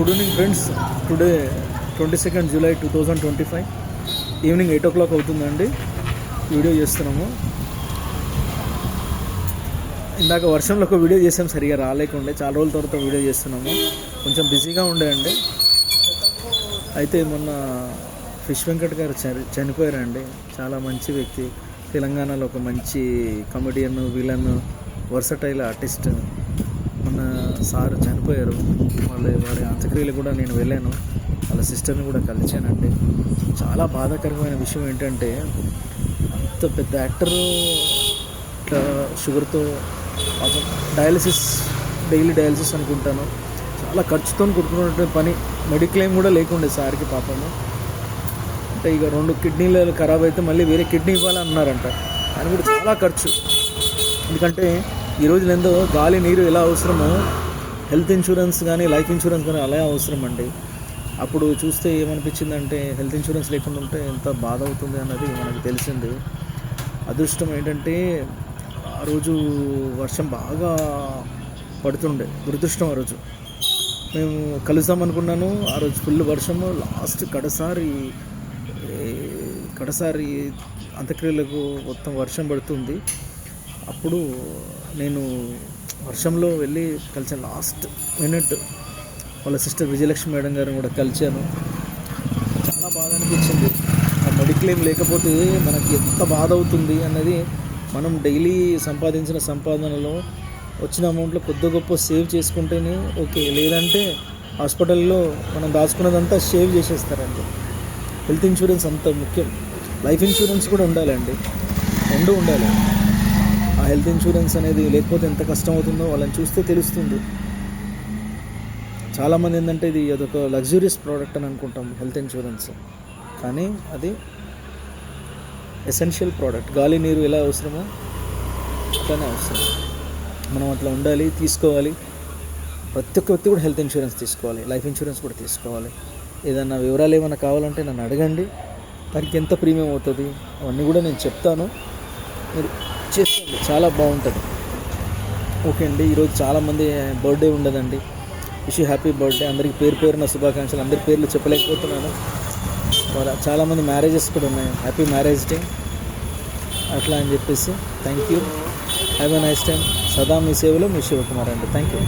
Good evening friends. Today 22 July 2025 evening 8 o'clock అవుతుందండి. Video చేస్తున్నాము. ఇందాక వర్షంలో ఒక వీడియో చేసాం, సరిగా రాలేకుండే. చాలా రోజుల తర్వాత వీడియో చేస్తున్నాము. కొంచెం బిజీగా ఉండేయండి. అయితే మొన్న ఫిష్ వెంకట్ గారు చనిపోయారండి. చాలా మంచి వ్యక్తి. తెలంగాణలో ఒక మంచి కమెడియన్, విలన్, వర్సటైల్ ఆర్టిస్ట్. మొన్న సార్ చనిపోయారు. వారి అంత్యక్రియలు కూడా నేను వెళ్ళాను. వాళ్ళ సిస్టర్ని కూడా కలిశానండి. చాలా బాధాకరమైన విషయం ఏంటంటే, అంత పెద్ద యాక్టరు ఇట్లా షుగర్తో డైలీ డయాలసిస్ అనుకుంటాను. చాలా ఖర్చుతో కొట్టుకున్నటువంటి పని. మెడిక్లెయిమ్ కూడా లేకుండే సార్కి పాపము. అంటే ఇక 2 కిడ్నీలు ఖరాబ్ అయితే మళ్ళీ వేరే కిడ్నీ ఇవ్వాలన్నారంట. ఆయన కూడా చాలా ఖర్చు. ఎందుకంటే ఈ రోజులు ఏందో గాలి నీరు ఎలా అవసరమో హెల్త్ ఇన్సూరెన్స్ కానీ లైఫ్ ఇన్సూరెన్స్ కానీ అలా అవసరం అండి. అప్పుడు చూస్తే ఏమనిపించిందంటే, హెల్త్ ఇన్సూరెన్స్ లేకుండా ఉంటే ఎంత బాధ అవుతుంది అన్నది మనకు తెలిసింది. అదృష్టం ఏంటంటే ఆ రోజు వర్షం బాగా పడుతుండే. దురదృష్టం ఆ రోజు. మేము కలుద్దాం అనుకున్నాను. ఆ రోజు ఫుల్ వర్షము. లాస్ట్ కడసారి అంత్యక్రియలకు మొత్తం వర్షం పడుతుంది. అప్పుడు నేను వర్షంలో వెళ్ళి కలిసాను. లాస్ట్ మినిట్ వాళ్ళ సిస్టర్ విజయలక్ష్మి మేడం గారిని కూడా కలిశాను. చాలా బాధ అనిపించింది. ఆ మెడిక్లెయిమ్ లేకపోతే మనకి ఎంత బాధ అవుతుంది అన్నది. మనం డైలీ సంపాదించిన సంపాదనలో వచ్చిన అమౌంట్లో కొద్ది గొప్ప సేవ్ చేసుకుంటేనే ఓకే. లేదంటే హాస్పిటల్లో మనం దాచుకున్నదంతా సేవ్ చేసేస్తారండి. హెల్త్ ఇన్సూరెన్స్ అంత ముఖ్యం. లైఫ్ ఇన్సూరెన్స్ కూడా ఉండాలండి. 2 ఉండాలి. ఆ హెల్త్ ఇన్సూరెన్స్ అనేది లేకపోతే ఎంత కష్టం అవుతుందో వాళ్ళని చూస్తే తెలుస్తుంది. చాలామంది ఏంటంటే అదొక లగ్జూరియస్ ప్రోడక్ట్ అని అనుకుంటాం హెల్త్ ఇన్సూరెన్స్. కానీ అది ఎసెన్షియల్ ప్రోడక్ట్. గాలి నీరు ఎలా అవసరమో అట్లానే అవసరం. మనం అట్లా ఉండాలి, తీసుకోవాలి. ప్రతి ఒక్క వ్యక్తి కూడా హెల్త్ ఇన్సూరెన్స్ తీసుకోవాలి, లైఫ్ ఇన్సూరెన్స్ కూడా తీసుకోవాలి. ఏదన్నా వివరాలు ఏమైనా కావాలంటే నన్ను అడగండి. దానికి ఎంత ప్రీమియం అవుతుంది అవన్నీ కూడా నేను చెప్తాను. మీరు చేసుకోండి, చాలా బాగుంటుంది. ఓకే అండి. ఈరోజు చాలామంది బర్త్డే ఉండదండి. Wish you happy birthday. అందరికీ పేరున శుభాకాంక్షలు. అందరి పేర్లు చెప్పలేకపోతున్నాను. చాలామంది మ్యారేజెస్ కూడా ఉన్నాయి. హ్యాపీ మ్యారేజ్ డే అట్లా అని చెప్పేసి thank you. Have a nice time. సదా మీ సేవలో మీ శివకుమార్ అండి. Thank you.